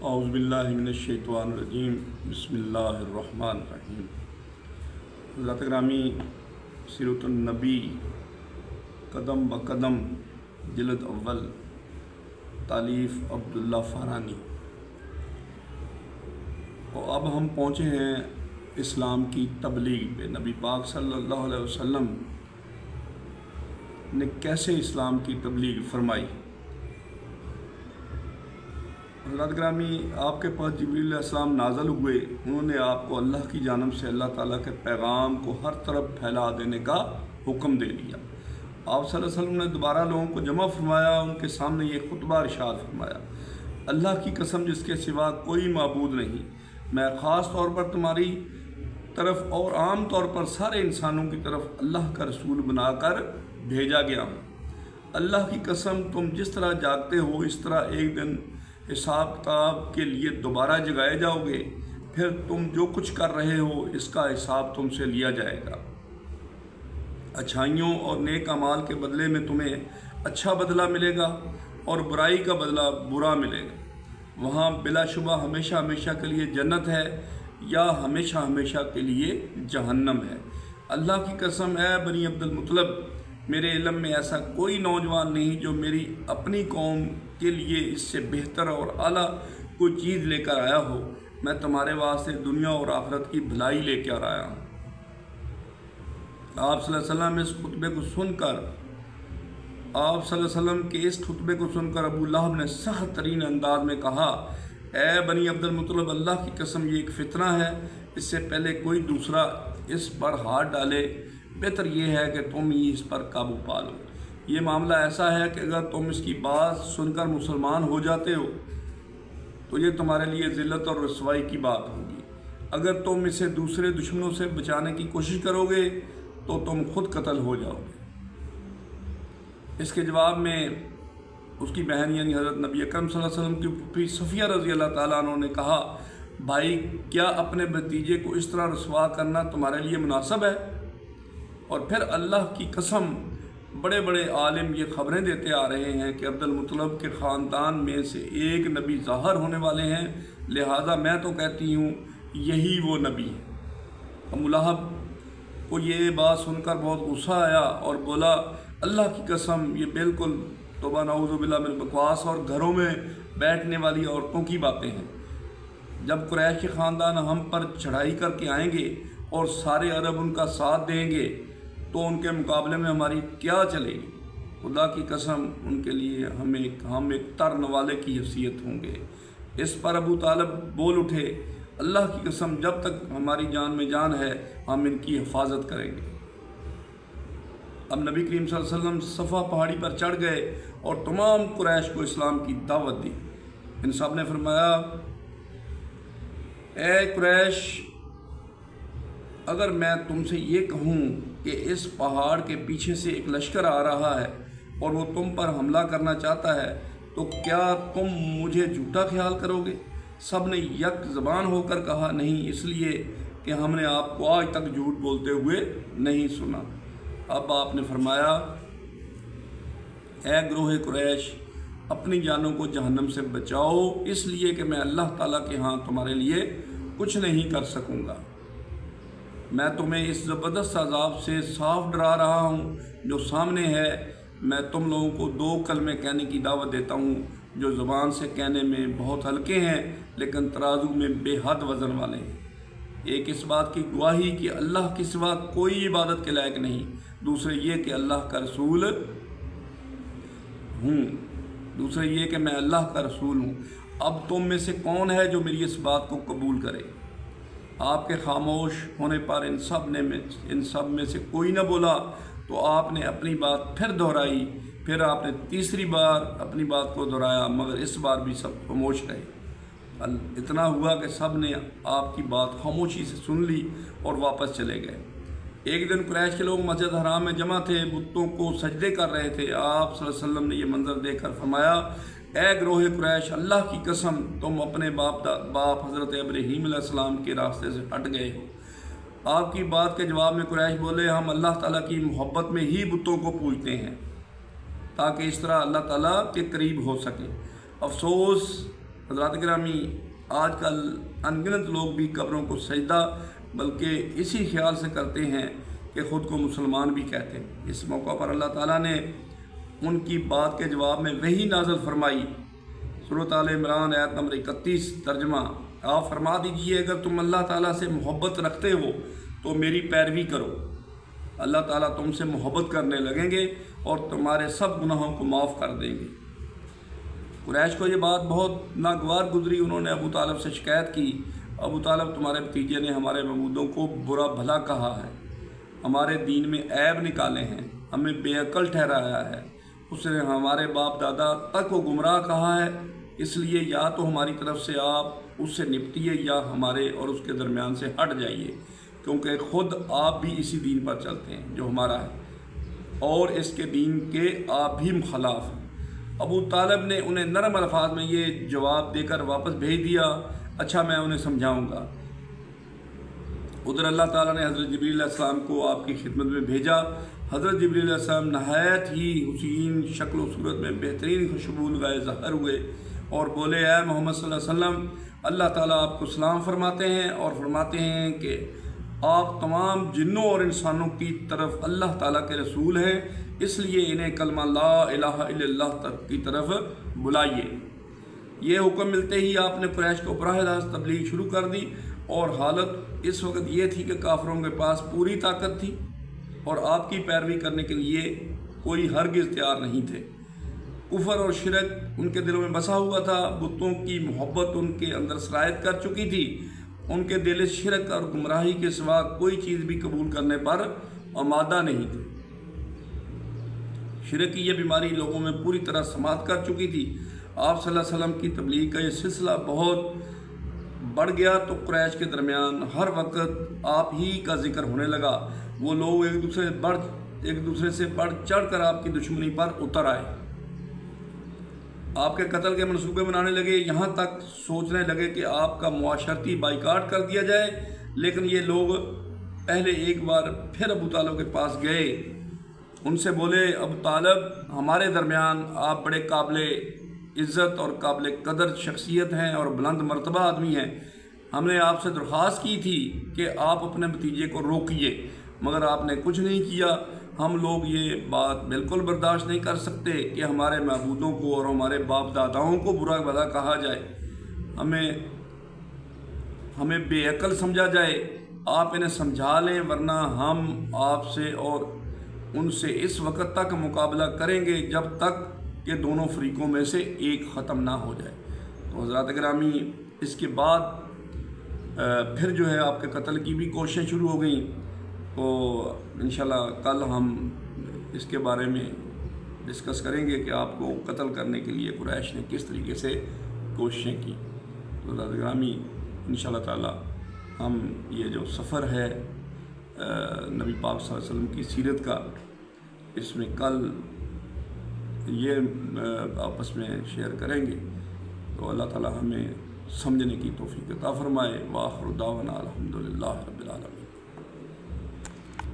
اعوذ باللہ من الشیطان الرجیم بسم اللہ الرحمن الرحیم۔ حضرات گرامی، سیرت النبی قدم بقدم جلد اول، تالیف عبداللہ فارانی۔ اور اب ہم پہنچے ہیں اسلام کی تبلیغ پہ۔ نبی پاک صلی اللہ علیہ وسلم نے کیسے اسلام کی تبلیغ فرمائی۔ حضرات گرامی، آپ کے پاس جبریل علیہ السلام نازل ہوئے، انہوں نے آپ کو اللہ کی جانب سے اللہ تعالیٰ کے پیغام کو ہر طرف پھیلا دینے کا حکم دے دیا۔ آپ صلی اللہ علیہ وسلم نے دوبارہ لوگوں کو جمع فرمایا، ان کے سامنے یہ خطبہ ارشاد فرمایا: اللہ کی قسم جس کے سوا کوئی معبود نہیں، میں خاص طور پر تمہاری طرف اور عام طور پر سارے انسانوں کی طرف اللہ کا رسول بنا کر بھیجا گیا ہوں۔ اللہ کی قسم تم جس طرح جاگتے ہو اس طرح ایک دن حساب کتاب کے لیے دوبارہ جگائے جاؤ گے، پھر تم جو کچھ کر رہے ہو اس کا حساب تم سے لیا جائے گا۔ اچھائیوں اور نیک اعمال کے بدلے میں تمہیں اچھا بدلہ ملے گا اور برائی کا بدلہ برا ملے گا۔ وہاں بلا شبہ ہمیشہ ہمیشہ کے لیے جنت ہے یا ہمیشہ ہمیشہ کے لیے جہنم ہے۔ اللہ کی قسم اے بنی عبد المطلب، میرے علم میں ایسا کوئی نوجوان نہیں جو میری اپنی قوم کے لیے اس سے بہتر اور اعلیٰ کوئی چیز لے کر آیا ہو۔ میں تمہارے واسطے دنیا اور آخرت کی بھلائی لے کر آیا ہوں۔ آپ صلی اللہ علیہ وسلم اس خطبے کو سن کر ابو لہب نے سخت ترین انداز میں کہا: اے بنی عبد المطلب، اللہ کی قسم یہ ایک فتنہ ہے، اس سے پہلے کوئی دوسرا اس پر ہاتھ ڈالے، بہتر یہ ہے کہ تم ہی اس پر قابو پا لو۔ یہ معاملہ ایسا ہے کہ اگر تم اس کی بات سن کر مسلمان ہو جاتے ہو تو یہ تمہارے لیے ذلت اور رسوائی کی بات ہوگی۔ اگر تم اسے دوسرے دشمنوں سے بچانے کی کوشش کرو گے تو تم خود قتل ہو جاؤ گے۔ اس کے جواب میں اس کی بہن یعنی حضرت نبی اکرم صلی اللہ علیہ وسلم کی پھوپھی صفیہ رضی اللہ تعالیٰ عنہ نے کہا: بھائی، کیا اپنے بھتیجے کو اس طرح رسوا کرنا تمہارے لیے مناسب ہے؟ اور پھر اللہ کی قسم بڑے بڑے عالم یہ خبریں دیتے آ رہے ہیں کہ عبد المطلب کے خاندان میں سے ایک نبی ظاہر ہونے والے ہیں، لہذا میں تو کہتی ہوں یہی وہ نبی ہے۔ ابو لہب کو یہ بات سن کر بہت غصہ آیا اور بولا: اللہ کی قسم یہ بالکل توبہ نعوذ باللہ من بکواس اور گھروں میں بیٹھنے والی عورتوں کی باتیں ہیں۔ جب قریش کے خاندان ہم پر چڑھائی کر کے آئیں گے اور سارے عرب ان کا ساتھ دیں گے تو ان کے مقابلے میں ہماری کیا چلے گی؟ خدا کی قسم ان کے لیے ہم ایک ترن والے کی حیثیت ہوں گے۔ اس پر ابو طالب بول اٹھے: اللہ کی قسم جب تک ہماری جان میں جان ہے ہم ان کی حفاظت کریں گے۔ اب نبی کریم صلی اللہ علیہ وسلم صفا پہاڑی پر چڑھ گئے اور تمام قریش کو اسلام کی دعوت دی۔ ان سب نے فرمایا: اے قریش، اگر میں تم سے یہ کہوں کہ اس پہاڑ کے پیچھے سے ایک لشکر آ رہا ہے اور وہ تم پر حملہ کرنا چاہتا ہے تو کیا تم مجھے جھوٹا خیال کرو گے؟ سب نے یک زبان ہو کر کہا: نہیں، اس لیے کہ ہم نے آپ کو آج تک جھوٹ بولتے ہوئے نہیں سنا۔ اب آپ نے فرمایا: اے گروہ قریش، اپنی جانوں کو جہنم سے بچاؤ، اس لیے کہ میں اللہ تعالیٰ کے ہاں تمہارے لیے کچھ نہیں کر سکوں گا۔ میں تمہیں اس زبردست عذاب سے صاف ڈرا رہا ہوں جو سامنے ہے۔ میں تم لوگوں کو 2 کلمے کہنے کی دعوت دیتا ہوں جو زبان سے کہنے میں بہت ہلکے ہیں لیکن ترازو میں بے حد وزن والے ہیں۔ ایک اس بات کی گواہی کہ اللہ کے سوا کوئی عبادت کے لائق نہیں، دوسرے یہ کہ اللہ کا رسول ہوں، دوسرے یہ کہ میں اللہ کا رسول ہوں۔ اب تم میں سے کون ہے جو میری اس بات کو قبول کرے؟ آپ کے خاموش ہونے پر ان سب میں سے کوئی نہ بولا تو آپ نے اپنی بات پھر دہرائی۔ پھر آپ نے تیسری بار اپنی بات کو دہرایا مگر اس بار بھی سب خاموش رہے۔ اتنا ہوا کہ سب نے آپ کی بات خاموشی سے سن لی اور واپس چلے گئے۔ ایک دن قریش کے لوگ مسجد حرام میں جمع تھے، بتوں کو سجدے کر رہے تھے۔ آپ صلی اللہ علیہ وسلم نے یہ منظر دیکھ کر فرمایا: اے گروہ قریش، اللہ کی قسم تم اپنے باپ حضرت ابراہیم علیہ السلام کے راستے سے ہٹ گئے ہو۔ آپ کی بات کے جواب میں قریش بولے: ہم اللہ تعالیٰ کی محبت میں ہی بتوں کو پوجتے ہیں تاکہ اس طرح اللہ تعالیٰ کے قریب ہو سکے۔ افسوس حضرات گرامی، آج کل انگنت لوگ بھی قبروں کو سجدہ بلکہ اسی خیال سے کرتے ہیں کہ خود کو مسلمان بھی کہتے ہیں۔ اس موقع پر اللہ تعالیٰ نے ان کی بات کے جواب میں وحی نازل فرمائی۔ سورۃ آل عمران آیت نمبر 31 ترجمہ: آپ فرما دیجئے اگر تم اللہ تعالیٰ سے محبت رکھتے ہو تو میری پیروی کرو، اللہ تعالیٰ تم سے محبت کرنے لگیں گے اور تمہارے سب گناہوں کو معاف کر دیں گے۔ قریش کو یہ بات بہت ناگوار گزری۔ انہوں نے ابو طالب سے شکایت کی، ابو طالب تمہارے بھتیجے نے ہمارے معبودوں کو برا بھلا کہا ہے، ہمارے دین میں عیب نکالے ہیں، ہمیں بے عقل ٹھہرایا ہے، اس نے ہمارے باپ دادا تک کو گمراہ کہا ہے، اس لیے یا تو ہماری طرف سے آپ اس سے نپٹیے یا ہمارے اور اس کے درمیان سے ہٹ جائیے، کیونکہ خود آپ بھی اسی دین پر چلتے ہیں جو ہمارا ہے اور اس کے دین کے آپ بھی خلاف ہیں۔ ابو طالب نے انہیں نرم الفاظ میں یہ جواب دے کر واپس بھیج دیا، اچھا میں انہیں سمجھاؤں گا۔ ادھر اللہ تعالیٰ نے حضرت جبریل علیہ السلام کو آپ کی خدمت میں بھیجا۔ حضرت جبریل علیہ السلام نہایت ہی حسین شکل و صورت میں بہترین خوشبو لگائے ظاہر ہوئے اور بولے، اے محمد صلی اللہ علیہ وسلم، اللہ تعالیٰ آپ کو سلام فرماتے ہیں اور فرماتے ہیں کہ آپ تمام جنوں اور انسانوں کی طرف اللہ تعالیٰ کے رسول ہیں، اس لیے انہیں کلمہ لا الہ الا اللہ تک کی طرف بلائیے۔ یہ حکم ملتے ہی آپ نے قریش کو براہ راست تبلیغ شروع کر دی، اور حالت اس وقت یہ تھی کہ کافروں کے پاس پوری طاقت تھی اور آپ کی پیروی کرنے کے لیے کوئی ہرگز تیار نہیں تھے۔ کفر اور شرک ان کے دلوں میں بسا ہوا تھا، بتوں کی محبت ان کے اندر سرایت کر چکی تھی، ان کے دل شرک اور گمراہی کے سوا کوئی چیز بھی قبول کرنے پر آمادہ نہیں تھے۔ شرک کی یہ بیماری لوگوں میں پوری طرح سماعت کر چکی تھی۔ آپ صلی اللہ علیہ وسلم کی تبلیغ کا یہ سلسلہ بہت بڑھ گیا تو قریش کے درمیان ہر وقت آپ ہی کا ذکر ہونے لگا۔ وہ لوگ ایک دوسرے سے بڑھ چڑھ کر آپ کی دشمنی پر اتر آئے، آپ کے قتل کے منصوبے بنانے لگے، یہاں تک سوچنے لگے کہ آپ کا معاشرتی بائیکاٹ کر دیا جائے۔ لیکن یہ لوگ پہلے ایک بار پھر ابو طالب کے پاس گئے، ان سے بولے، ابو طالب، ہمارے درمیان آپ بڑے قابل عزت اور قابل قدر شخصیت ہیں اور بلند مرتبہ آدمی ہیں، ہم نے آپ سے درخواست کی تھی کہ آپ اپنے بھتیجے کو روکیے، مگر آپ نے کچھ نہیں کیا۔ ہم لوگ یہ بات بالکل برداشت نہیں کر سکتے کہ ہمارے معبودوں کو اور ہمارے باپ داداؤں کو برا بھلا کہا جائے، ہمیں بے عقل سمجھا جائے۔ آپ انہیں سمجھا لیں، ورنہ ہم آپ سے اور ان سے اس وقت تک مقابلہ کریں گے جب تک کہ دونوں فریقوں میں سے ایک ختم نہ ہو جائے۔ تو حضرات گرامی، اس کے بعد پھر جو ہے آپ کے قتل کی بھی کوششیں شروع ہو گئیں۔ تو انشاءاللہ کل ہم اس کے بارے میں ڈسکس کریں گے کہ آپ کو قتل کرنے کے لیے قریش نے کس طریقے سے کوششیں کی۔ تو حضرات گرامی، انشاءاللہ تعالی ہم یہ جو سفر ہے نبی پاک صلی اللہ علیہ وسلم کی سیرت کا، اس میں کل یہ آپس میں شیئر کریں گے۔ تو اللہ تعالی ہمیں سمجھنے کی توفیق عطا فرمائے۔ وآخر دعوانا الحمدللہ رب العالمین۔